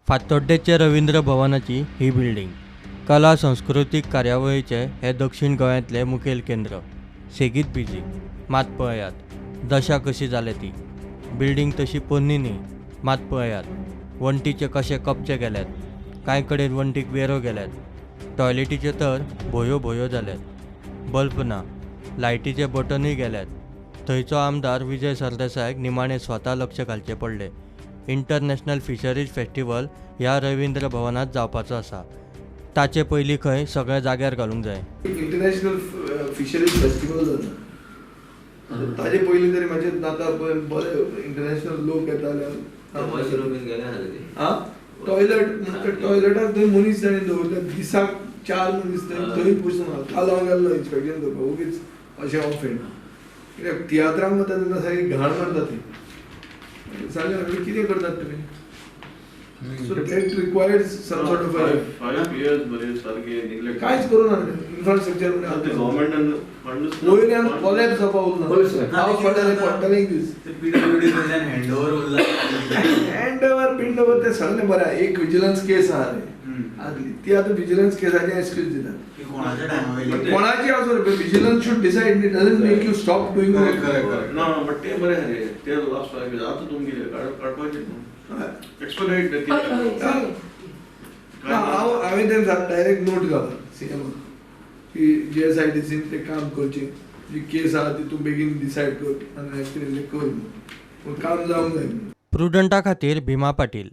फातोड्डेचे रवींद्र भवनाची ही building कला संस्कृतीक कार्यावळीचे हे दक्षिण गोंयांतले मुखेल केंद्र. सेगीत बिजी मात पळयात दशा कशी जाल्या ती. बिल्डिंग तशी पोन्नी न्ही, मात पळयात वण्टीचे कशे कपचे केल्यात. कांय कडेन वण्टीक वेरो गेल्यात. टॉयलेटीचे तर भोयो भोयो जाल्यात. बल्ब ना, लायटीचे बटनूय गेल्यात. थंयचो आमदार विजय सरदेसायक निमाणें स्वता लक्ष घालचें पडलें. इंटरनॅशनल फिशरीज फेस्टिवल ह्या रवींद्र भवनात जावपाचो आसा. ताचे पयलीं खंय सगळे जाग्यार घालूंक जाय. इंटरनॅशनल फिशरीज फेस्टिवल जाता ताजे पयलीं तरी म्हाजे आतां बरे इंटरनॅशनल लोक येताले. टॉयलेटाक थंय मनीस जाणी दवरले, दिसाक 4 मनीस थंय पुसून काल हांव गेल्लो इन्स्पेक्शन करपाक. उगीच अशें हांव फ्रेंड कित्याक तियात्रांक वता तेन्ना सारकी घाण मारता ती. जाल्यार कितें करतात तुमी? So that requires some sort of 5 years बरे सारखे neglect. कांयच करू ना इन्फ्रास्ट्रक्चर ते गव्हर्नमेंटान फंड्स वयल्यान कॉलेप्स जावपा उरना. हांव पडटलें एक दीस हँड ओवर ते सगळें बरें. एक विजिलन्स केस आहा रे आदली, ती आतां विजिलन्स केसाची एक्सक्यूज दिता. कोणाची आसूं रे, vigilance should decide. It doesn't make you stop doing correct. ना बट ते बरे रे ते लास्ट आतां तुमगे काडपाचे एक्सप्लेनेट हांवें तें डायरेक्ट नोट घाला सीएम की जीएसआयटीसीन ते काम करचें. जी केस आहा ती तूं बेगीन डिसायड कर आनी एक्चुअली कर. काम जावंक जाय. प्रुडंटा खातीर भिमा पाटील.